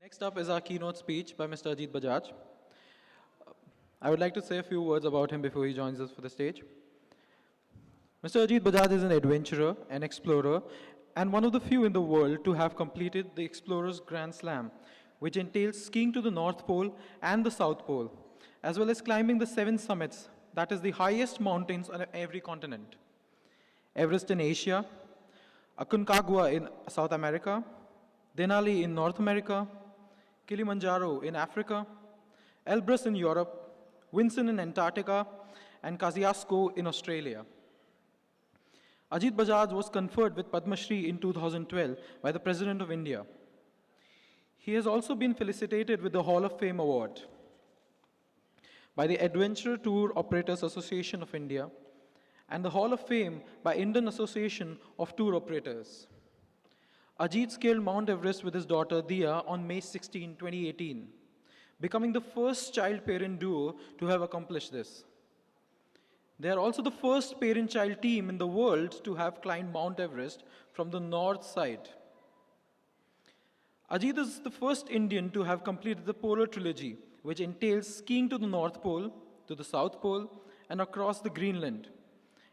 Next up is our keynote speech by Mr. Ajit Bajaj. I would like to say a few words about him before he joins us for the stage. Mr. Ajit Bajaj is an adventurer, an explorer, and one of the few in the world to have completed the Explorer's Grand Slam, which entails skiing to the North Pole and the South Pole, as well as climbing the seven summits, that is the highest mountains on every continent. Everest in Asia, Aconcagua in South America, Denali in North America, Kilimanjaro in Africa, Elbrus in Europe, Vinson in Antarctica, and Kosciuszko in Australia. Ajit Bajaj was conferred with Padma Shri in 2012 by the President of India. He has also been felicitated with the Hall of Fame Award by the Adventure Tour Operators Association of India and the Hall of Fame by Indian Association of Tour Operators. Ajit scaled Mount Everest with his daughter Dia on May 16, 2018, becoming the first child-parent duo to have accomplished this. They are also the first parent-child team in the world to have climbed Mount Everest from the north side. Ajit is the first Indian to have completed the Polar Trilogy, which entails skiing to the North Pole, to the South Pole, and across the Greenland.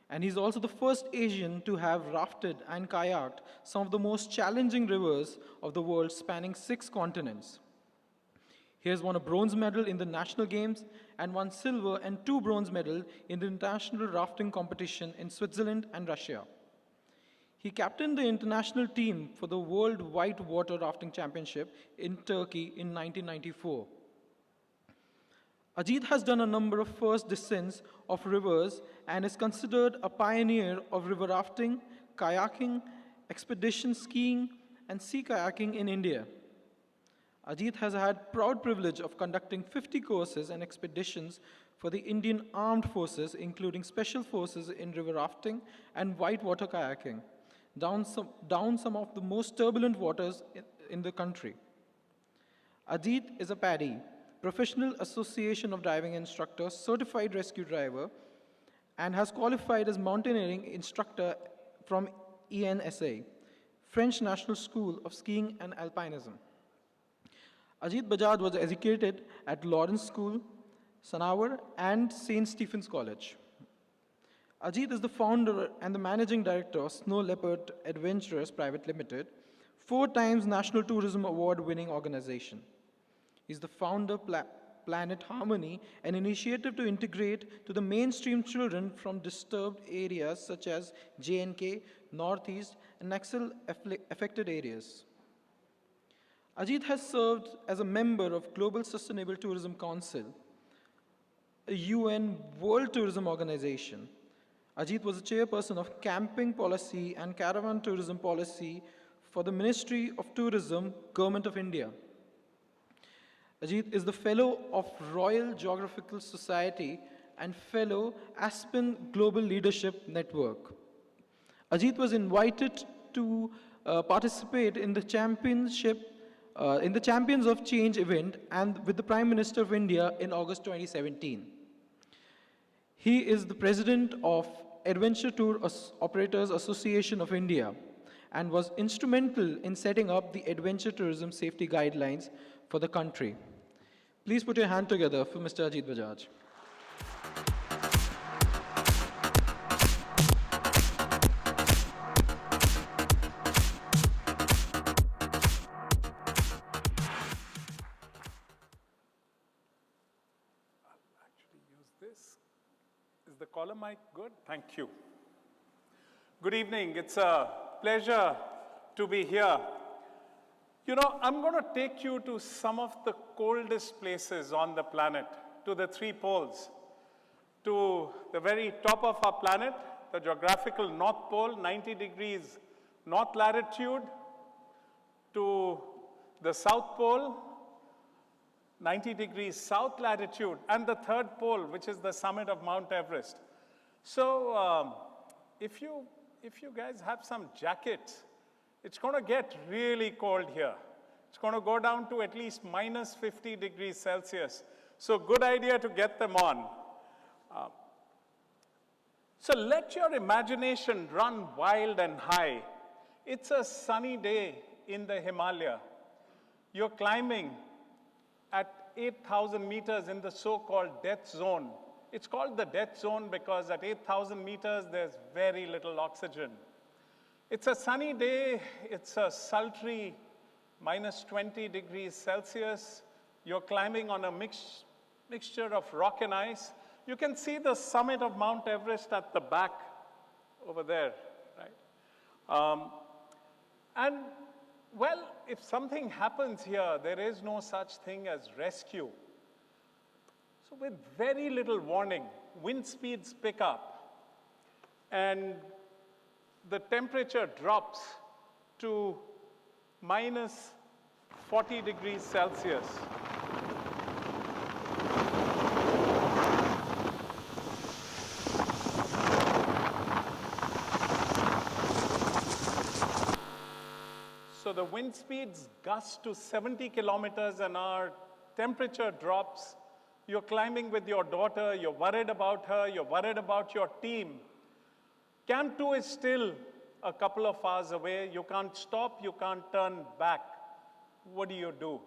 And he's also the first Asian to have rafted and kayaked some of the most challenging rivers of the world, spanning 6 continents. He has won a bronze medal in the National Games and 1 silver and 2 bronze medals in the international rafting competition in Switzerland and Russia. He captained the international team for the World White Water Rafting Championship in Turkey in 1994. Ajit has done a number of first descents of rivers and is considered a pioneer of river rafting, kayaking, expedition skiing, and sea kayaking in India. Ajit has had proud privilege of conducting 50 courses and expeditions for the Indian Armed Forces, including Special Forces in river rafting and whitewater kayaking, down some of the most turbulent waters in the country. Ajit is a PADI, Professional Association of Driving Instructors, certified rescue driver, and has qualified as mountaineering instructor from ENSA, French National School of Skiing and Alpinism. Ajit Bajaj was educated at Lawrence School, Sanawar, and St. Stephen's College. Ajit is the founder and the managing director of Snow Leopard Adventurers Private Limited, 4 times National Tourism Award-winning organization. He's the founder Planet Harmony, an initiative to integrate to the mainstream children from disturbed areas such as J&K, Northeast, and Naxal-affected areas. Ajit has served as a member of Global Sustainable Tourism Council, a UN World Tourism Organization. Ajit was the chairperson of Camping Policy and Caravan Tourism Policy for the Ministry of Tourism, Government of India. Ajit is the fellow of Royal Geographical Society and fellow Aspen Global Leadership Network. Ajit was invited to participate in the Champions of Change event and with the Prime Minister of India in August 2017. He is the president of Adventure Tour Operators Association of India and was instrumental in setting up the adventure tourism safety guidelines for the country. Please put your hand together for Mr. Ajit Bajaj. Is the collar mic good? Thank you. Good evening. It's a pleasure to be here. You know, I'm going to take you to some of the coldest places on the planet, to the 3 poles, to the very top of our planet, the geographical North Pole, 90 degrees north latitude, to the South Pole, 90 degrees south latitude, and the 3rd pole, which is the summit of Mount Everest. So if you guys have some jackets, it's going to get really cold here. It's going to go down to at least minus 50 degrees Celsius. So good idea to get them on. So let your imagination run wild and high. It's a sunny day in the Himalaya. You're climbing at 8,000 meters in the so-called death zone. It's called the death zone because at 8,000 meters, there's very little oxygen. It's a sunny day. It's a sultry minus 20 degrees Celsius. You're climbing on a mixture of rock and ice. You can see the summit of Mount Everest at the back over there, right? And well, if something happens here, there is no such thing as rescue. So with very little warning, wind speeds pick up, and the temperature drops to minus 40 degrees Celsius. So the wind speeds gust to 70 kilometers an hour, temperature drops, you're climbing with your daughter, you're worried about her, you're worried about your team. Camp 2 is still a couple of hours away. You can't stop, you can't turn back. What do you do?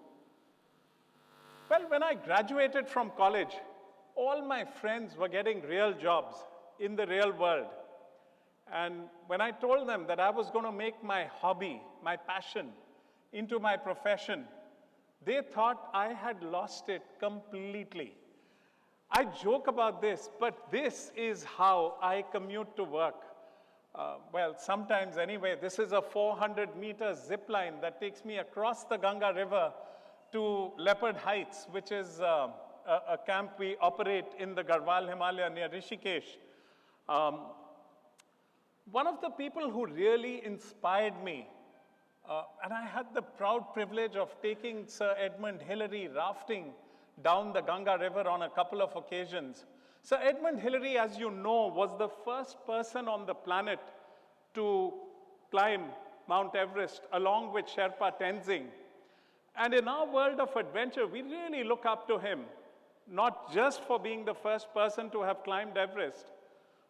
Well, when I graduated from college, all my friends were getting real jobs in the real world. And when I told them that I was going to make my hobby, my passion, into my profession, they thought I had lost it completely. I joke about this, but this is how I commute to work. Well, sometimes anyway, this is a 400-meter zip line that takes me across the Ganga River to Leopard Heights, which is a camp we operate in the Garhwal Himalaya near Rishikesh. One of the people who really inspired me, and I had the proud privilege of taking Sir Edmund Hillary rafting down the Ganga River on a couple of occasions. Sir Edmund Hillary, as you know, was the first person on the planet to climb Mount Everest along with Sherpa Tenzing. And in our world of adventure, we really look up to him, not just for being the first person to have climbed Everest,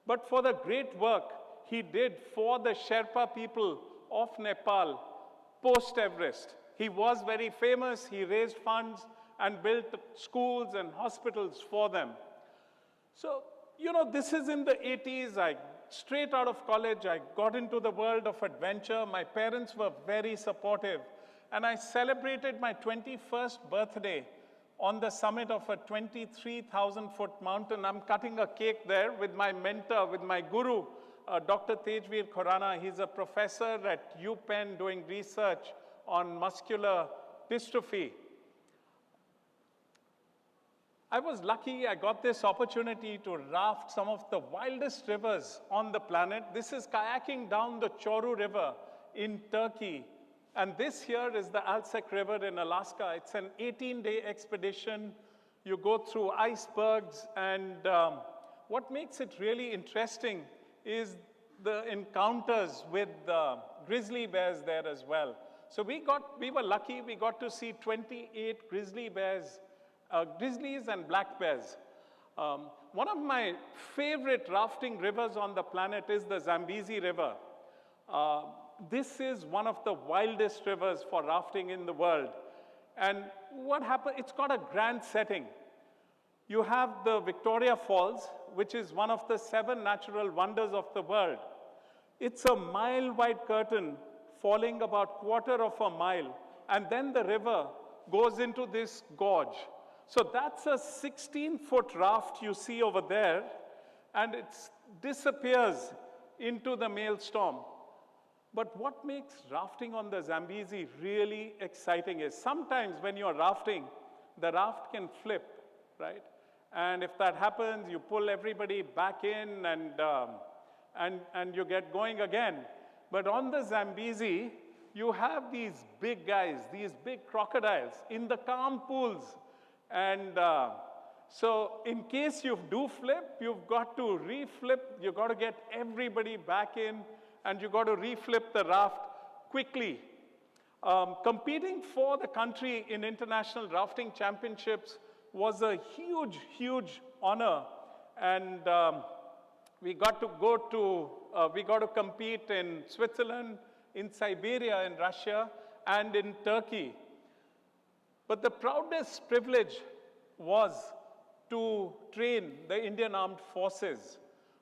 but for the great work he did for the Sherpa people of Nepal post-Everest. He was very famous. He raised funds and built schools and hospitals for them. So, you know, this is in the 80s. Straight out of college, I got into the world of adventure. My parents were very supportive. And I celebrated my 21st birthday on the summit of a 23,000-foot mountain. I'm cutting a cake there with my mentor, with my guru, Dr. Tejveer Khurana. He's a professor at UPenn doing research on muscular dystrophy. I was lucky. I got this opportunity to raft some of the wildest rivers on the planet. This is kayaking down the Choru River in Turkey. And this here is the Alsek River in Alaska. It's an 18-day expedition. You go through icebergs. And what makes it really interesting is the encounters with grizzly bears there as well. So we were lucky. We got to see 28 grizzly bears, grizzlies and black bears. One of my favorite rafting rivers on the planet is the Zambezi River. This is one of the wildest rivers for rafting in the world. And what happened, it's got a grand setting. You have the Victoria Falls, which is one of the 7 natural wonders of the world. It's a mile-wide curtain falling about quarter of a mile, and then the river goes into this gorge. So that's a 16-foot raft you see over there, and it disappears into the maelstrom. But what makes rafting on the Zambezi really exciting is sometimes when you're rafting, the raft can flip, right? And if that happens, you pull everybody back in and you get going again. But on the Zambezi, you have these big guys, these big crocodiles in the calm pools. And so in case you do flip, you've got to re-flip. You've got to get everybody back in, and you've got to re-flip the raft quickly. Competing for the country in international rafting championships was a huge, huge honor. And we got to compete in Switzerland, in Siberia, in Russia, and in Turkey. But the proudest privilege was to train the Indian Armed Forces.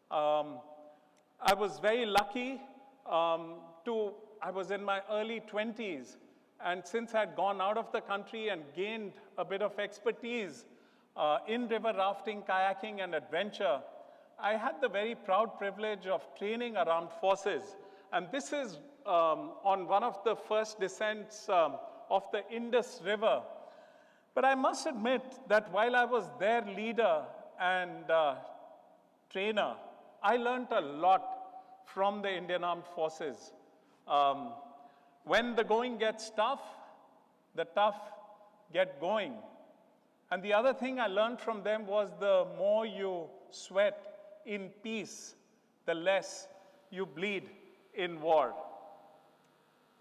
I was very lucky I was in my early 20s, and since I'd gone out of the country and gained a bit of expertise in river rafting, kayaking, and adventure, I had the very proud privilege of training our armed forces. And this is on one of the first descents of the Indus River. But I must admit that while I was their leader and trainer, I learned a lot from the Indian Armed Forces. When the going gets tough, the tough get going. And the other thing I learned from them was the more you sweat in peace, the less you bleed in war.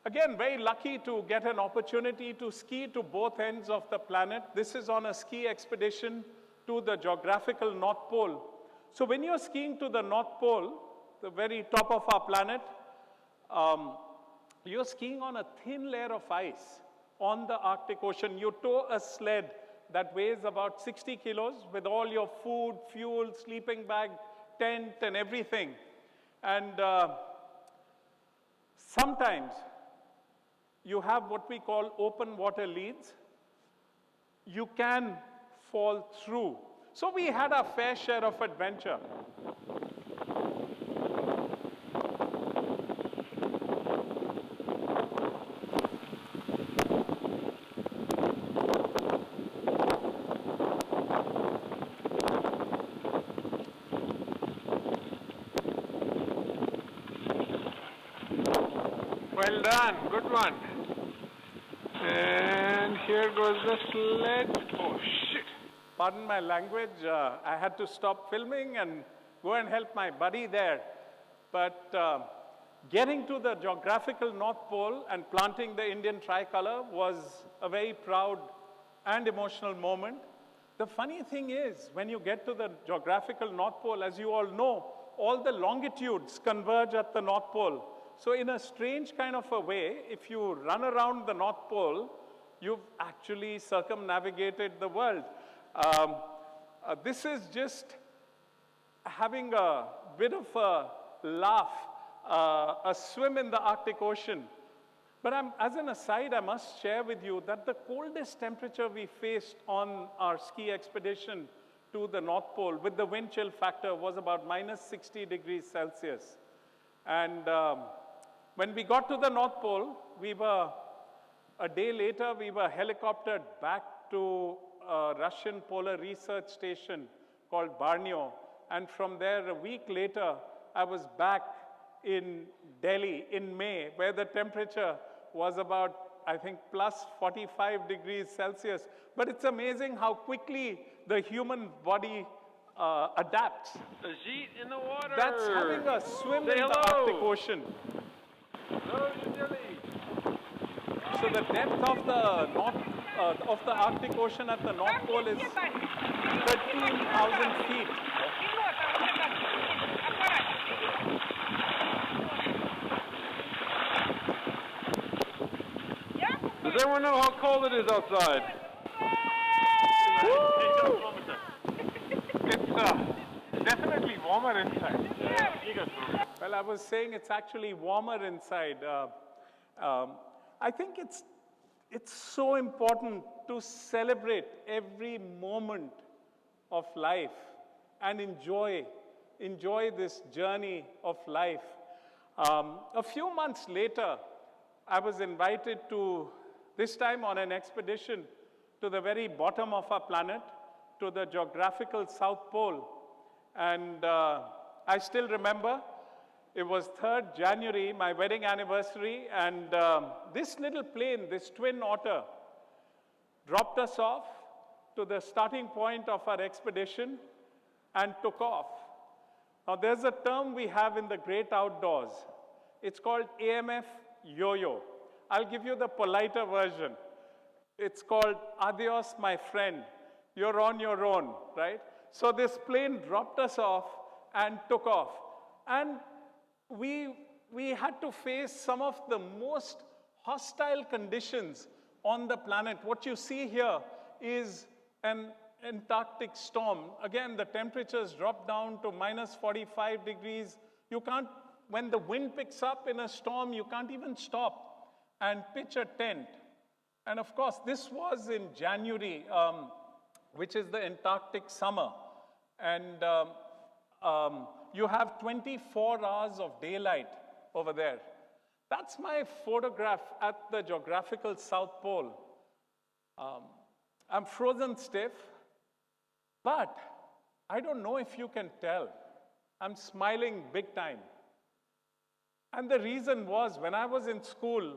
Again, very lucky to get an opportunity to ski to both ends of the planet. This is on a ski expedition to the geographical North Pole. So when you're skiing to the North Pole, the very top of our planet, you're skiing on a thin layer of ice on the Arctic Ocean. You tow a sled that weighs about 60 kilos with all your food, fuel, sleeping bag, tent, and everything. And sometimes you have what we call open water leads. You can fall through. So we had our fair share of adventure. Well done, good one. And here goes the sled. Oh, shit. Pardon my language, I had to stop filming and go and help my buddy there. But getting to the geographical North Pole and planting the Indian tricolor was a very proud and emotional moment. The funny thing is, when you get to the geographical North Pole, as you all know, all the longitudes converge at the North Pole. So in a strange kind of a way, if you run around the North Pole, you've actually circumnavigated the world. This is just having a bit of a laugh, a swim in the Arctic Ocean. But as an aside, I must share with you that the coldest temperature we faced on our ski expedition to the North Pole with the wind chill factor was about minus 60 degrees Celsius. And when we got to the North Pole, a day later, we were helicoptered back to a Russian polar research station called Barnio. And from there, a week later, I was back in Delhi in May, where the temperature was about, I think, plus 45 degrees Celsius. But it's amazing how quickly the human body adapts. Ajit in the water. That's having a swim Say in the hello. Arctic Ocean. Hello, New Delhi. So the depth of the Arctic Ocean at the North Pole is 13,000 feet. Does everyone know how cold it is outside? It's definitely warmer inside. Well, I was saying it's actually warmer inside. I think it's so important to celebrate every moment of life and enjoy this journey of life. A few months later, I was invited to, this time on an expedition to the very bottom of our planet, to the geographical South Pole. And I still remember, it was 3rd January, my wedding anniversary, and this little plane, this Twin Otter, dropped us off to the starting point of our expedition and took off. Now, there's a term we have in the great outdoors. It's called AMF yo-yo. I'll give you the politer version. It's called adios, my friend. You're on your own, right? So this plane dropped us off and took off. And we had to face some of the most hostile conditions on the planet. What you see here is an Antarctic storm. Again, the temperatures drop down to minus 45 degrees. You can't, when the wind picks up in a storm, you can't even stop and pitch a tent. And of course, this was in January, which is the Antarctic summer. And you have 24 hours of daylight over there. That's my photograph at the geographical South Pole. I'm frozen stiff, but I don't know if you can tell. I'm smiling big time. And the reason was, when I was in school,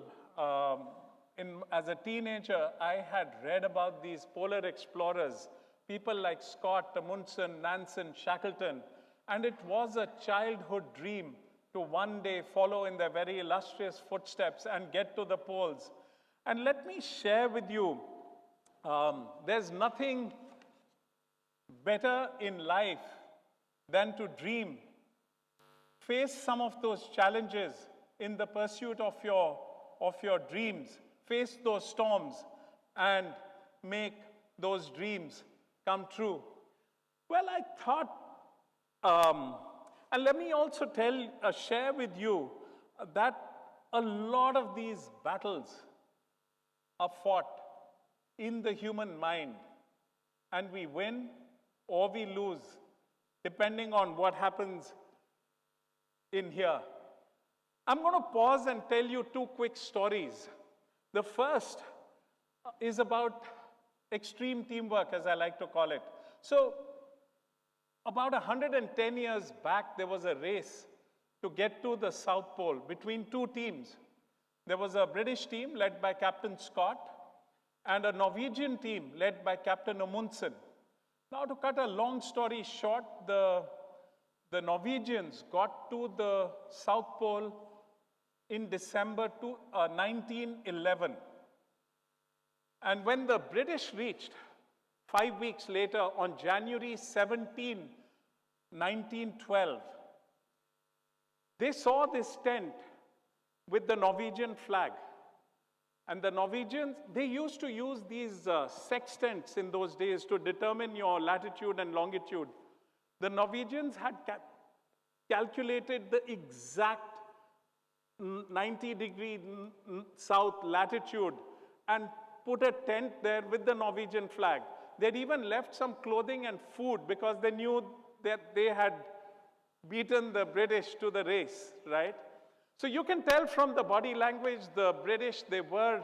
as a teenager, I had read about these polar explorers, people like Scott, Amundsen, Nansen, Shackleton, and it was a childhood dream to one day follow in their very illustrious footsteps and get to the poles. And let me share with you, there's nothing better in life than to dream. Face some of those challenges in the pursuit of your dreams. Face those storms and make those dreams come true. Well, I thought, and let me also share with you that a lot of these battles are fought in the human mind, and we win or we lose, depending on what happens in here. I'm going to pause and tell you two quick stories. The first is about extreme teamwork, as I like to call it. So, about 110 years back, there was a race to get to the South Pole between two teams. There was a British team led by Captain Scott and a Norwegian team led by Captain Amundsen. Now, to cut a long story short, the Norwegians got to the South Pole in December 1911. And when the British reached, 5 weeks later, on January 17, 1912, they saw this tent with the Norwegian flag. And the Norwegians, they used to use these sextants in those days to determine your latitude and longitude. The Norwegians had calculated the exact 90-degree south latitude and put a tent there with the Norwegian flag. They'd even left some clothing and food because they knew that they had beaten the British to the race, right? So you can tell from the body language, the British, they were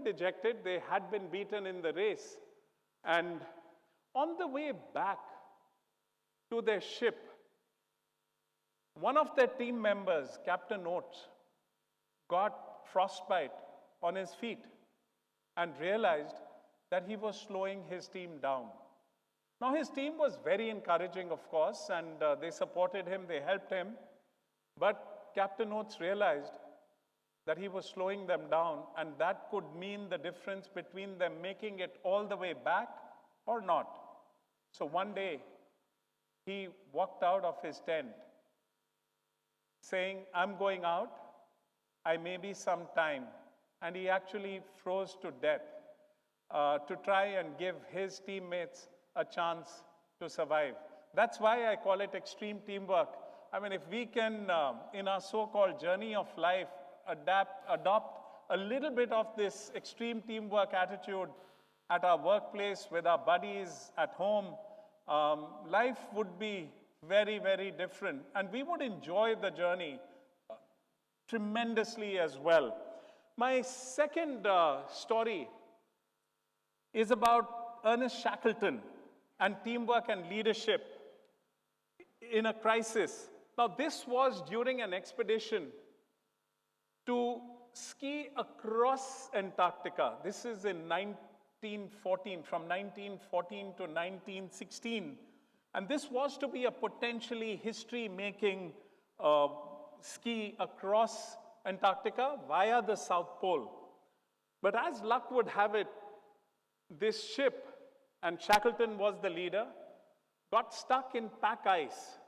dejected. They had been beaten in the race. And on the way back to their ship, one of their team members, Captain Oates, got frostbite on his feet and realized that he was slowing his team down. Now, his team was very encouraging, of course, and they supported him, they helped him. But Captain Oates realized that he was slowing them down, and that could mean the difference between them making it all the way back or not. So one day, he walked out of his tent saying, "I'm going out, I may be some time." And he actually froze to death to try and give his teammates a chance to survive. That's why I call it extreme teamwork. I mean, if we can, in our so-called journey of life, adopt a little bit of this extreme teamwork attitude at our workplace, with our buddies, at home, life would be very, very different. And we would enjoy the journey tremendously as well. My second story is about Ernest Shackleton and teamwork and leadership in a crisis. Now, this was during an expedition to ski across Antarctica. This is in 1914, from 1914 to 1916. And this was to be a potentially history-making ski across Antarctica via the South Pole. But as luck would have it, this ship, and Shackleton was the leader, got stuck in pack ice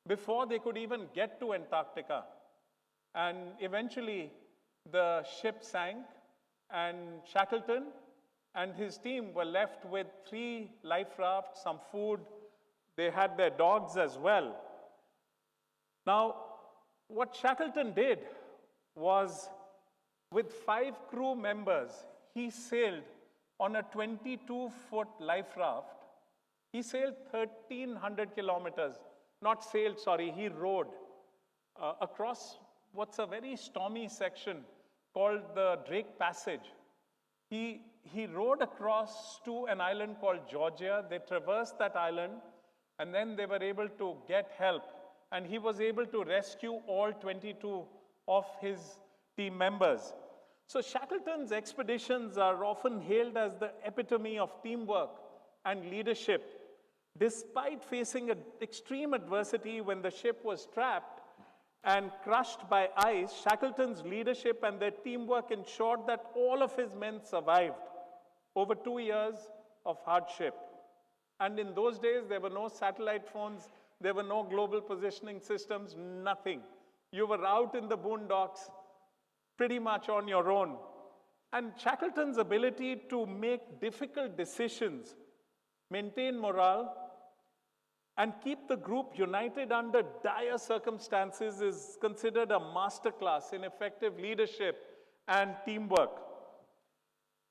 before they could even get to Antarctica. And eventually, the ship sank, and Shackleton and his team were left with 3 life rafts, some food. They had their dogs as well. Now, what Shackleton did was, with 5 crew members, he sailed on a 22-foot life raft. He sailed 1,300 kilometers. Not sailed, sorry, he rowed across what's a very stormy section called the Drake Passage. He rowed across to an island called Georgia. They traversed that island, and then they were able to get help. And he was able to rescue all 22 of his team members. So Shackleton's expeditions are often hailed as the epitome of teamwork and leadership. Despite facing extreme adversity when the ship was trapped and crushed by ice, Shackleton's leadership and their teamwork ensured that all of his men survived over 2 years of hardship. And in those days, there were no satellite phones, there were no global positioning systems, nothing. You were out in the boondocks pretty much on your own. And Shackleton's ability to make difficult decisions, maintain morale, and keep the group united under dire circumstances is considered a masterclass in effective leadership and teamwork.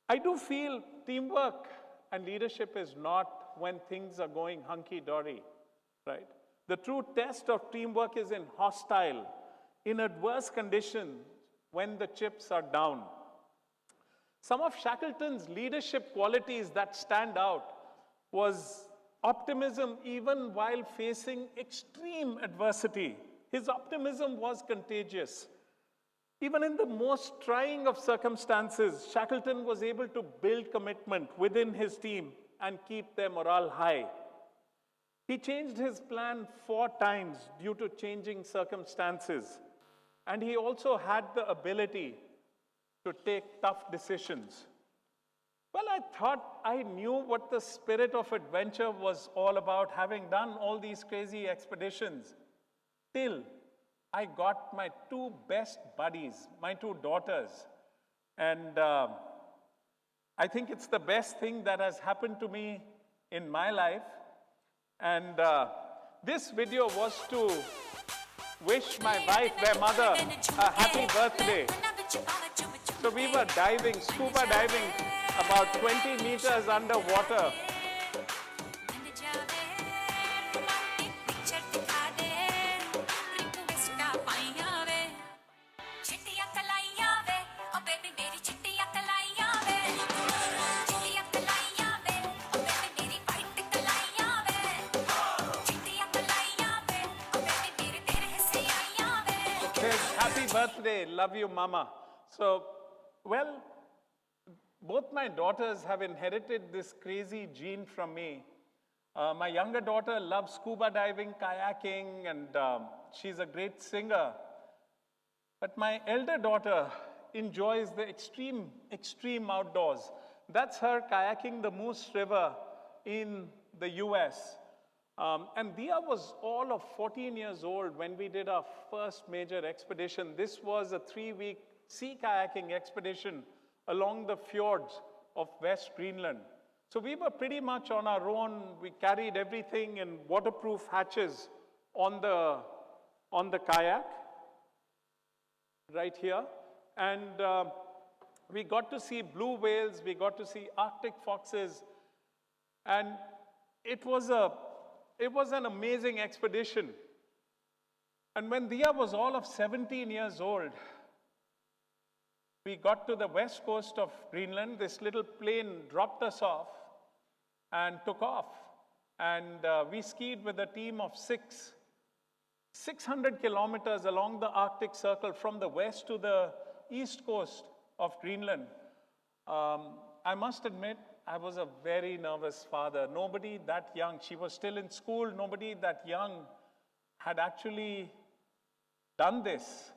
I do feel teamwork and leadership is not when things are going hunky-dory, right? The true test of teamwork is in hostile, in adverse conditions when the chips are down. Some of Shackleton's leadership qualities that stand out was optimism even while facing extreme adversity. His optimism was contagious. Even in the most trying of circumstances, Shackleton was able to build commitment within his team and keep their morale high. He changed his plan 4 times due to changing circumstances. And he also had the ability to take tough decisions. Well, I thought I knew what the spirit of adventure was all about, having done all these crazy expeditions, till I got my 2 best buddies, my 2 daughters. And I think it's the best thing that has happened to me in my life. And this video was to wish my wife, their mother, a happy birthday. So we were diving, scuba diving, about 20 meters underwater. Says, happy birthday, love you, mama. So, well, both my daughters have inherited this crazy gene from me. My younger daughter loves scuba diving, kayaking, and she's a great singer. But my elder daughter enjoys the extreme outdoors. That's her kayaking the Moose River in the US. And Dia was all of 14 years old when we did our first major expedition. This was a 3-week sea kayaking expedition along the fjords of West Greenland. So we were pretty much on our own. We carried everything in waterproof hatches on the kayak, right here. And we got to see blue whales, we got to see Arctic foxes, and it was an amazing expedition. And when Dia was all of 17 years old, we got to the west coast of Greenland. This little plane dropped us off and took off. And we skied with a team of 600 kilometers along the Arctic Circle from the west to the east coast of Greenland. I must admit, I was a very nervous father. Nobody that young, she was still in school, nobody that young had actually done this.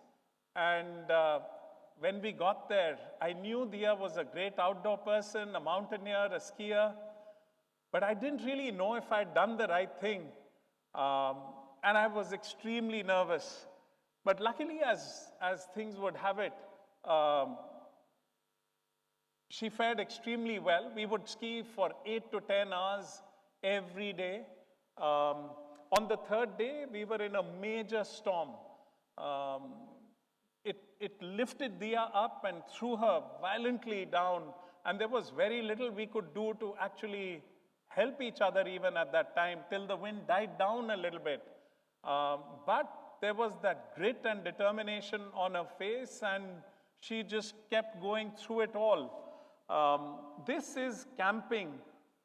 And when we got there, I knew Dia was a great outdoor person, a mountaineer, a skier, but I didn't really know if I'd done the right thing. And I was extremely nervous. But luckily, as things would have it, she fared extremely well. We would ski for 8 to 10 hours every day. On the third day, we were in a major storm. It lifted Dia up and threw her violently down, and there was very little we could do to actually help each other even at that time, till the wind died down a little bit. But there was that grit and determination on her face, and she just kept going through it all. This is camping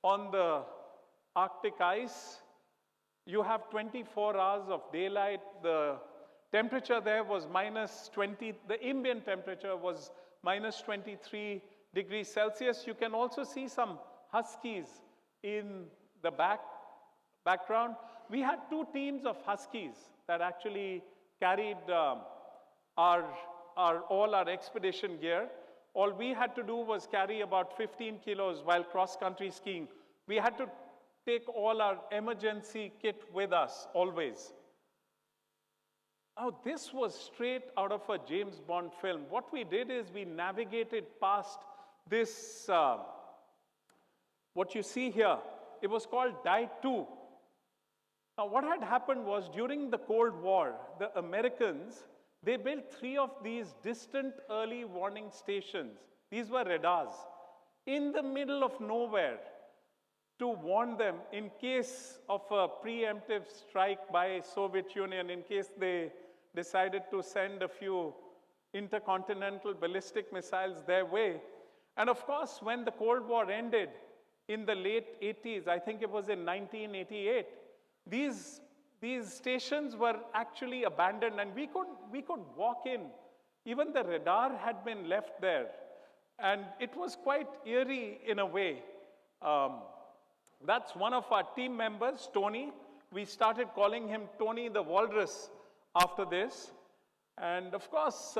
on the Arctic ice. You have 24 hours of daylight. The temperature there was minus 20. The ambient temperature was minus 23 degrees Celsius. You can also see some huskies in the background. We had 2 teams of huskies that actually carried all our expedition gear. All we had to do was carry about 15 kilos while cross-country skiing. We had to take all our emergency kit with us, always. Now, this was straight out of a James Bond film. What we did is we navigated past this, what you see here. It was called Die 2. Now, what had happened was during the Cold War, the Americans, they built 3 of these distant early warning stations. These were radars in the middle of nowhere to warn them in case of a preemptive strike by Soviet Union, in case they decided to send a few intercontinental ballistic missiles their way. And of course, when the Cold War ended in the late 80s, I think it was in 1988, these stations were actually abandoned, and we could walk in. Even the radar had been left there. And it was quite eerie in a way. That's one of our team members, Tony. We started calling him Tony the Walrus after this. And of course,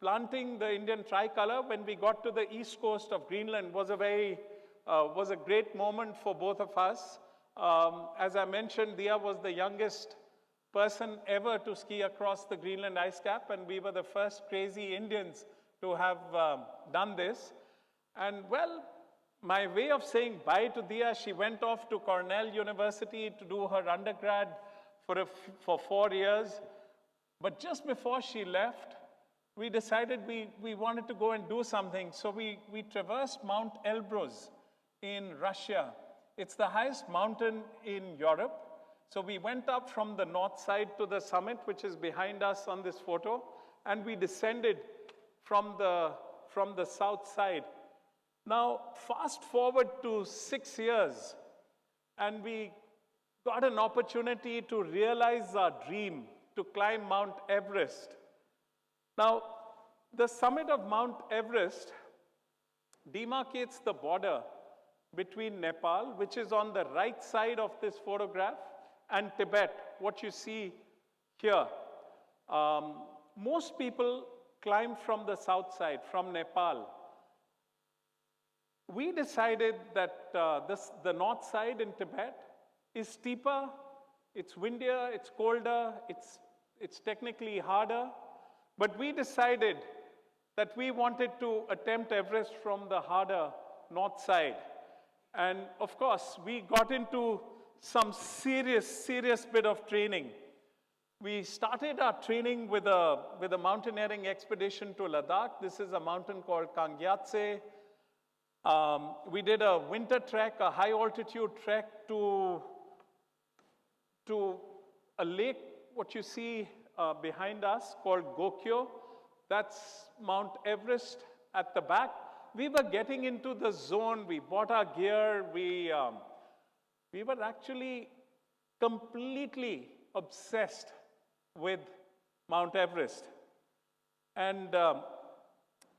planting the Indian tricolor when we got to the east coast of Greenland was a great moment for both of us. As I mentioned, Dia was the youngest person ever to ski across the Greenland ice cap, and we were the first crazy Indians to have done this. And well, my way of saying bye to Dia, she went off to Cornell University to do her undergrad for 4 years. But just before she left, we decided we wanted to go and do something. So we traversed Mount Elbrus in Russia. It's the highest mountain in Europe. So we went up from the north side to the summit, which is behind us on this photo, and we descended from the south side. Now, fast forward to 6 years, and we got an opportunity to realize our dream to climb Mount Everest. Now, the summit of Mount Everest demarcates the border between Nepal, which is on the right side of this photograph, and Tibet, what you see here. Most people climb from the south side, from Nepal. We decided that the north side in Tibet is steeper, it's windier, it's colder, it's technically harder. But we decided that we wanted to attempt Everest from the harder north side. And of course, we got into some serious bit of training. We started our training with a mountaineering expedition to Ladakh. This is a mountain called Kangyatse. We did a winter trek, a high altitude trek to a lake, what you see behind us, called Gokyo. That's Mount Everest at the back. We were getting into the zone. We bought our gear. We were actually completely obsessed with Mount Everest. And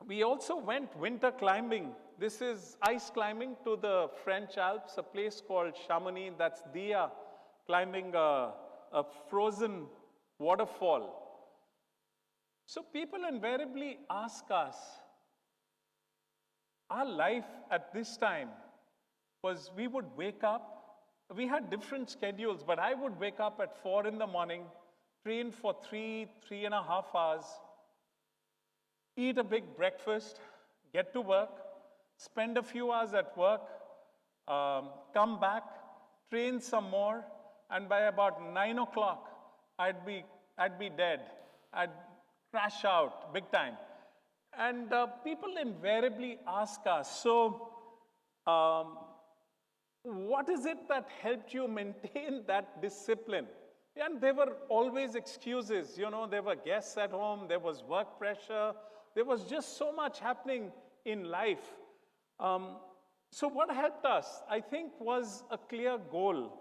we also went winter climbing. This is ice climbing to the French Alps, a place called Chamonix. That's Dia climbing a frozen waterfall. So people invariably ask us, our life at this time was we would wake up. We had different schedules, but I would wake up at 4 in the morning, train for 3.5 hours, eat a big breakfast, get to work, spend a few hours at work, come back, train some more, and by about 9 o'clock, I'd be dead. I'd crash out big time. And people invariably ask us, so what is it that helped you maintain that discipline? And there were always excuses. You know, there were guests at home, there was work pressure, there was just so much happening in life. So what helped us, I think, was a clear goal.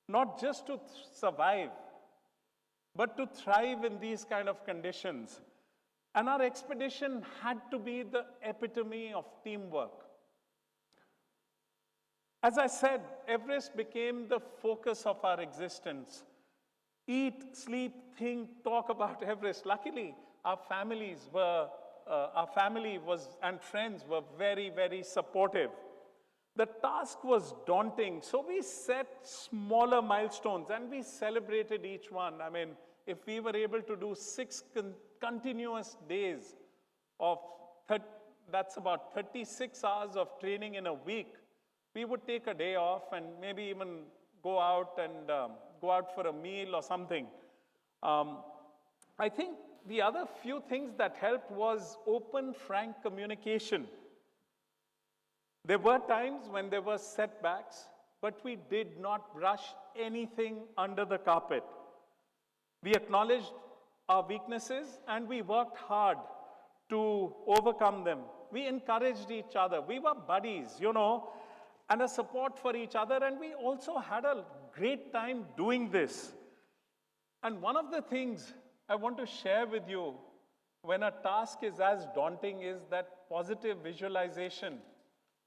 Not just to survive, but to thrive in these kind of conditions. And our expedition had to be the epitome of teamwork. As I said, Everest became the focus of our existence. Eat, sleep, think, talk about Everest. Luckily, our family and friends were very, very supportive. The task was daunting, so we set smaller milestones and we celebrated each one. I mean, if we were able to do 6 continuous days of, that's about 36 hours of training in a week, we would take a day off and maybe even go out and go out for a meal or something. I think the other few things that helped was open, frank communication. There were times when there were setbacks, but we did not brush anything under the carpet. We acknowledged our weaknesses and we worked hard to overcome them. We encouraged each other. We were buddies, you know, and a support for each other, and we also had a great time doing this. And one of the things I want to share with you when a task is as daunting is that positive visualization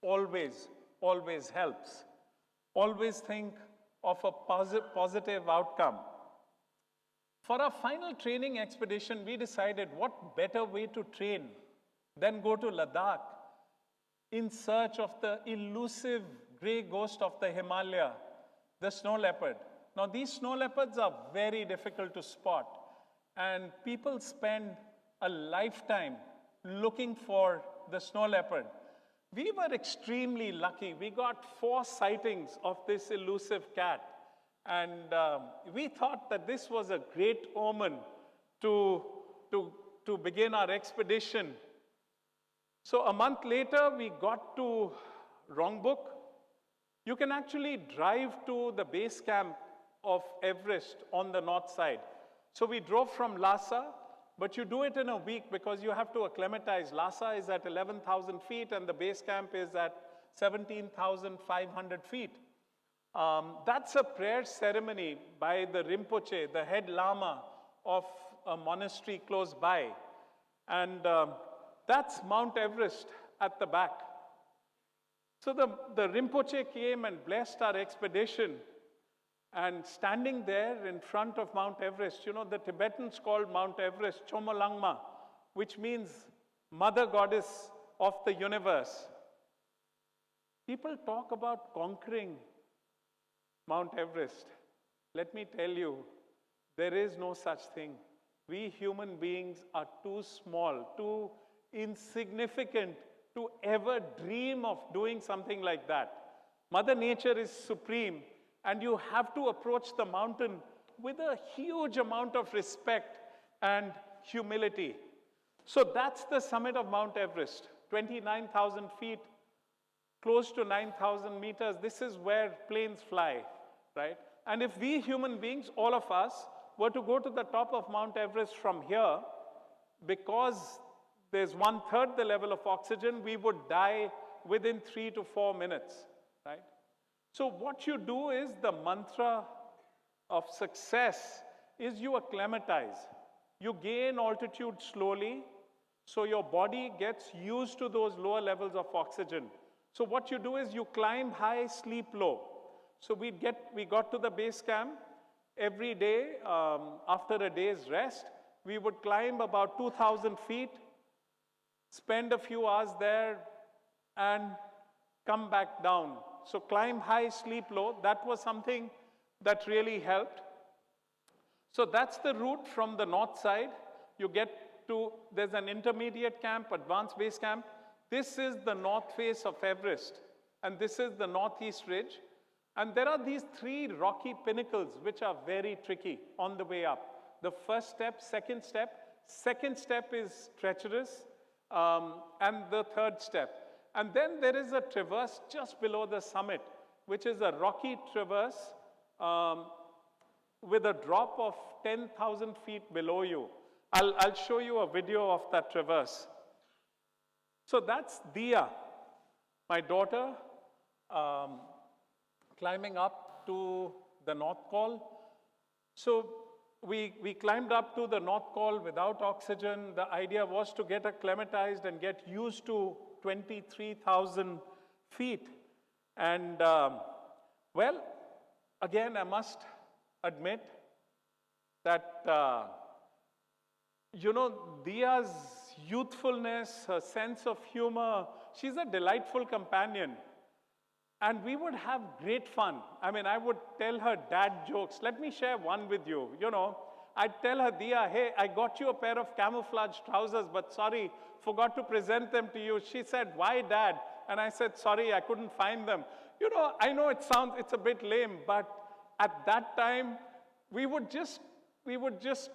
always, always helps. Always think of a positive outcome. For our final training expedition, we decided what better way to train than go to Ladakh in search of the elusive gray ghost of the Himalaya, the snow leopard. Now, these snow leopards are very difficult to spot, and people spend a lifetime looking for the snow leopard. We were extremely lucky. We got 4 sightings of this elusive cat. And we thought that this was a great omen to begin our expedition. So a month later, we got to Rongbuk. You can actually drive to the base camp of Everest on the north side. So we drove from Lhasa, but you do it in a week because you have to acclimatize. Lhasa is at 11,000 feet and the base camp is at 17,500 feet. That's a prayer ceremony by the Rinpoche, the head Lama of a monastery close by. And that's Mount Everest at the back. So the Rinpoche came and blessed our expedition. And standing there in front of Mount Everest, you know, the Tibetans called Mount Everest Chomolungma, which means Mother Goddess of the universe. People talk about conquering Mount Everest. Let me tell you, there is no such thing. We human beings are too small, too insignificant to ever dream of doing something like that. Mother Nature is supreme, and you have to approach the mountain with a huge amount of respect and humility. So that's the summit of Mount Everest, 29,000 feet, close to 9,000 meters. This is where planes fly, right? And if we human beings, all of us, were to go to the top of Mount Everest from here, because there's 1/3 the level of oxygen, we would die within 3 to 4 minutes, right? So what you do is, the mantra of success is you acclimatize. You gain altitude slowly, so your body gets used to those lower levels of oxygen. So what you do is you climb high, sleep low. So we got to the base camp every day. After a day's rest, we would climb about 2,000 feet, spend a few hours there, and come back down. So climb high, sleep low. That was something that really helped. So that's the route from the north side. You get to, there's an intermediate camp, advanced base camp. This is the north face of Everest, and this is the northeast ridge. And there are these three rocky pinnacles which are very tricky on the way up. The first step, second step is treacherous, and the third step. And then there is a traverse just below the summit, which is a rocky traverse with a drop of 10,000 feet below you. I'll show you a video of that traverse. So that's Dia, my daughter, climbing up to the North Col. So we climbed up to the North Col without oxygen. The idea was to get acclimatized and get used to 23,000 feet. And well, again, I must admit that, you know, Dia's youthfulness, her sense of humor, she's a delightful companion. And we would have great fun. I mean, I would tell her dad jokes. Let me share one with you. You know, I'd tell her, Dia, hey, I got you a pair of camouflage trousers, but sorry, forgot to present them to you. She said, why, Dad? And I said, sorry, I couldn't find them. You know, I know it's a bit lame, but at that time, we would just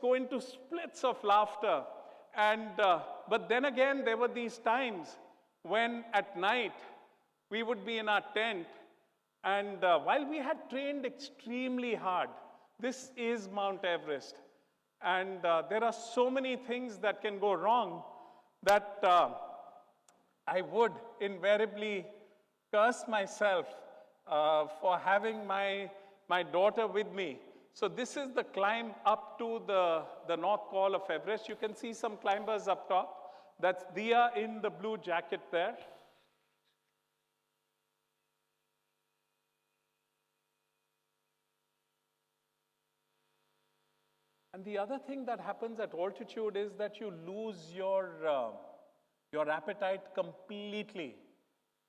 go into splits of laughter. And, but then again, there were these times when at night, we would be in our tent, and while we had trained extremely hard, this is Mount Everest, and there are so many things that can go wrong that I would invariably curse myself for having my daughter with me. So this is the climb up to the North Col of Everest. You can see some climbers up top. That's Dia in the blue jacket there. And the other thing that happens at altitude is that you lose your appetite completely.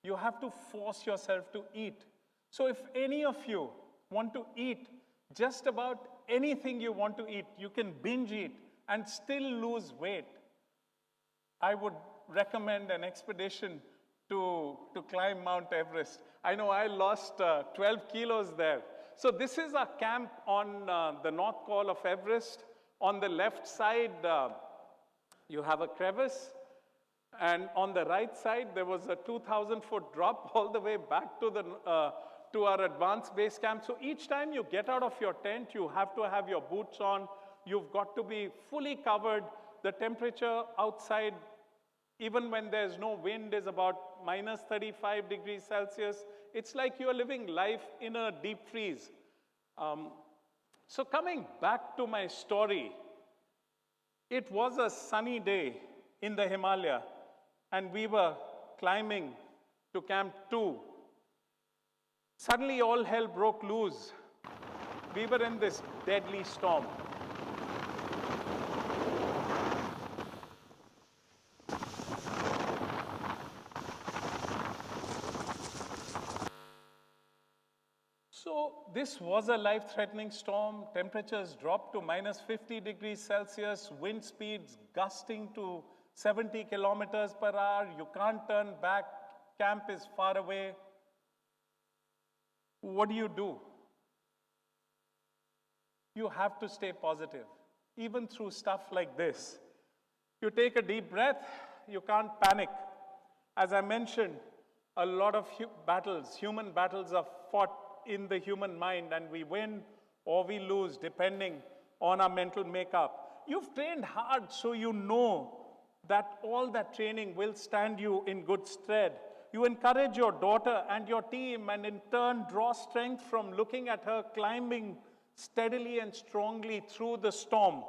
You have to force yourself to eat. So if any of you want to eat just about anything you want to eat, you can binge eat and still lose weight. I would recommend an expedition to climb Mount Everest. I know I lost 12 kilos there. So this is our camp on the North Col of Everest. On the left side, you have a crevice. And on the right side, there was a 2,000-foot drop all the way back to our advanced base camp. So each time you get out of your tent, you have to have your boots on. You've got to be fully covered. The temperature outside, even when there's no wind, is about minus 35 degrees Celsius. It's like you're living life in a deep freeze. So coming back to my story, it was a sunny day in the Himalaya, and we were climbing to Camp 2. Suddenly all hell broke loose. We were in this deadly storm. So this was a life-threatening storm. Temperatures dropped to minus 50 degrees Celsius, wind speeds gusting to 70 kilometers per hour. You can't turn back. Camp is far away. What do? You have to stay positive, even through stuff like this. You take a deep breath. You can't panic. As I mentioned, a lot of human battles are fought in the human mind, and we win or we lose depending on our mental makeup. You've trained hard, so you know that all that training will stand you in good stead. You encourage your daughter and your team, and in turn draw strength from looking at her climbing steadily and strongly through the storm.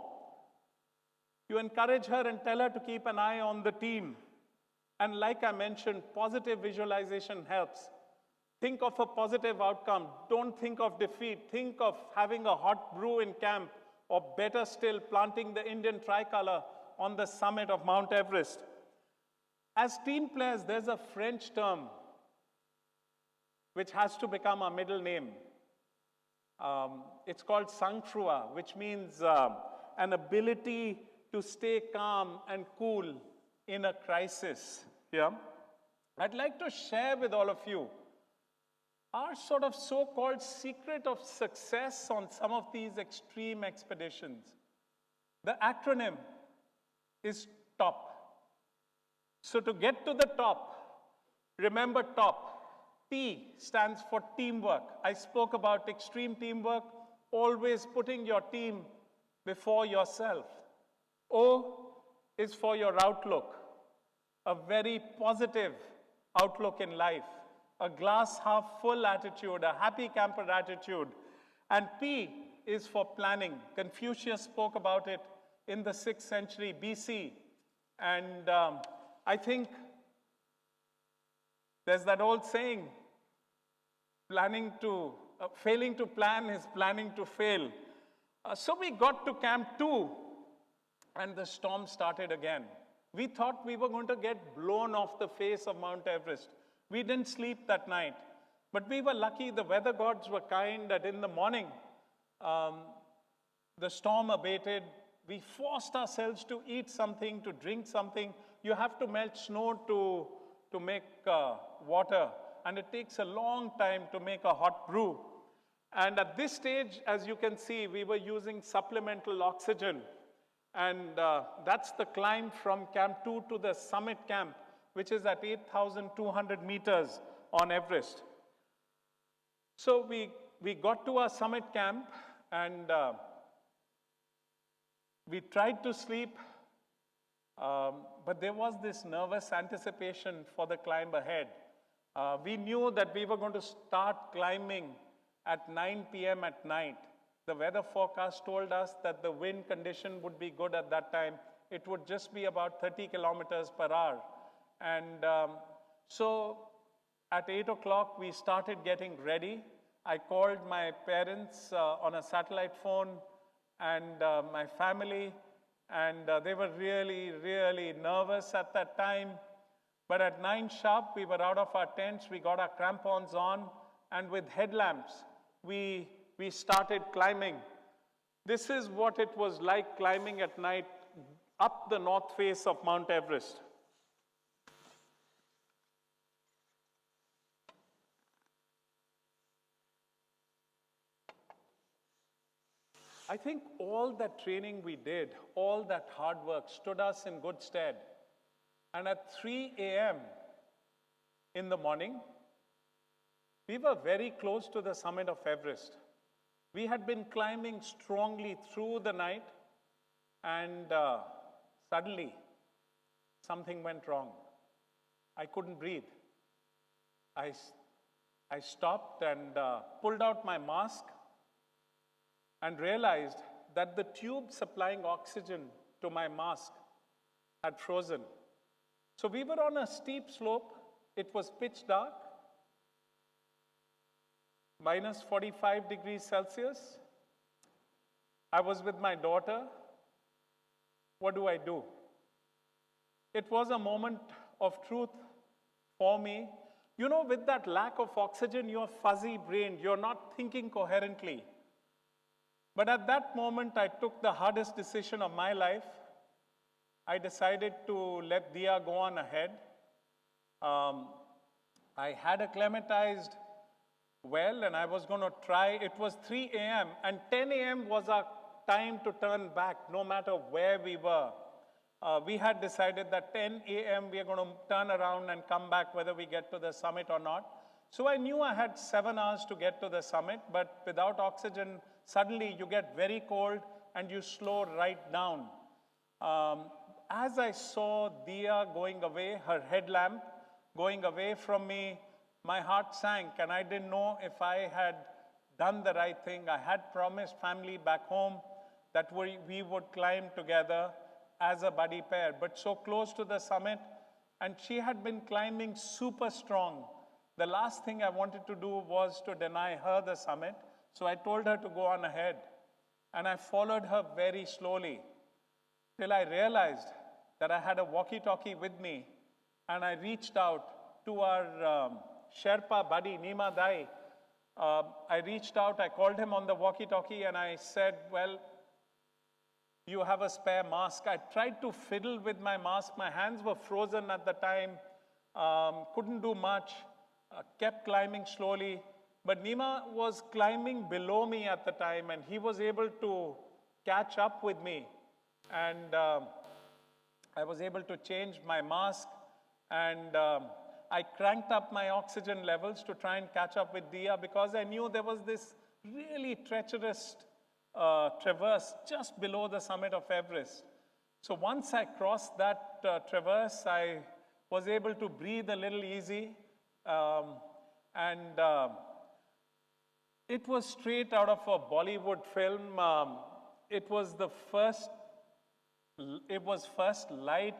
You encourage her and tell her to keep an eye on the team. And like I mentioned, positive visualization helps. Think of a positive outcome. Don't think of defeat. Think of having a hot brew in camp, or better still, planting the Indian tricolor on the summit of Mount Everest. As team players, there's a French term which has to become our middle name. It's called sang-froid, which means an ability to stay calm and cool in a crisis. Yeah? I'd like to share with all of you our sort of so-called secret of success on some of these extreme expeditions. The acronym is TOP. So to get to the top, remember TOP. T stands for teamwork. I spoke about extreme teamwork, always putting your team before yourself. O is for your outlook, a very positive outlook in life, a glass half full attitude, a happy camper attitude. And P is for planning. Confucius spoke about it in the 6th century BC. And I think there's that old saying, failing to plan is planning to fail. So we got to Camp 2, and the storm started again. We thought we were going to get blown off the face of Mount Everest. We didn't sleep that night. But we were lucky, the weather gods were kind, that in the morning, the storm abated. We forced ourselves to eat something, to drink something. You have to melt snow to make water, and it takes a long time to make a hot brew. And at this stage, as you can see, we were using supplemental oxygen. And that's the climb from Camp 2 to the summit camp, which is at 8,200 meters on Everest. So we got to our summit camp, and we tried to sleep, but there was this nervous anticipation for the climb ahead. We knew that we were going to start climbing at 9 p.m. at night. The weather forecast told us that the wind condition would be good at that time. It would just be about 30 kilometers per hour. And so at 8 o'clock, we started getting ready. I called my parents on a satellite phone and my family, and they were really, really nervous at that time. But at 9 sharp, we were out of our tents, we got our crampons on, and with headlamps, we started climbing. This is what it was like climbing at night up the north face of Mount Everest. I think all that training we did, all that hard work stood us in good stead. And at 3 a.m. in the morning, we were very close to the summit of Everest. We had been climbing strongly through the night, and suddenly something went wrong. I couldn't breathe. I stopped and pulled out my mask and realized that the tube supplying oxygen to my mask had frozen. So we were on a steep slope. It was pitch dark, minus 45 degrees Celsius. I was with my daughter. What do I do? It was a moment of truth for me. You know, with that lack of oxygen, you're fuzzy-brained. You're not thinking coherently. But at that moment, I took the hardest decision of my life. I decided to let Dia go on ahead. I had acclimatized well, and I was going to try. It was 3 a.m., and 10 a.m. was our time to turn back, no matter where we were. We had decided that 10 a.m. we are going to turn around and come back, whether we get to the summit or not. So I knew I had 7 hours to get to the summit, but without oxygen, suddenly you get very cold and you slow right down. As I saw Dia going away, her headlamp going away from me, my heart sank, and I didn't know if I had done the right thing. I had promised family back home that we would climb together as a buddy pair, but so close to the summit, and she had been climbing super strong. The last thing I wanted to do was to deny her the summit, so I told her to go on ahead. And I followed her very slowly till I realized that I had a walkie-talkie with me, and I reached out to our Sherpa buddy, Nima Dai. I reached out, I called him on the walkie-talkie, and I said, well, you have a spare mask. I tried to fiddle with my mask. My hands were frozen at the time. couldn't do much, kept climbing slowly. But Nima was climbing below me at the time, and he was able to catch up with me. And I was able to change my mask, and I cranked up my oxygen levels to try and catch up with Dia, because I knew there was this really treacherous traverse just below the summit of Everest. So once I crossed that traverse, I was able to breathe a little easy. And it was straight out of a Bollywood film. It was first light.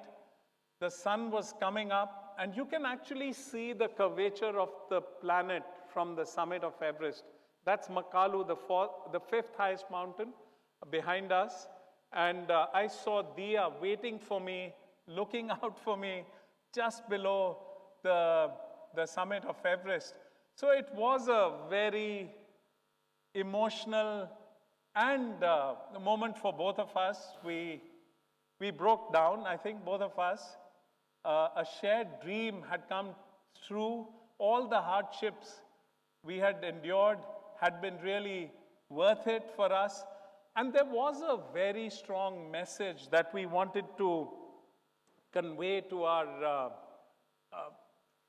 The sun was coming up, and you can actually see the curvature of the planet from the summit of Everest. That's Makalu, the fifth highest mountain behind us. And I saw Dia waiting for me, looking out for me, just below the summit of Everest. So it was a very emotional and moment for both of us. We broke down, I think, both of us. A shared dream had come through. All the hardships we had endured had been really worth it for us. And there was a very strong message that we wanted to convey to our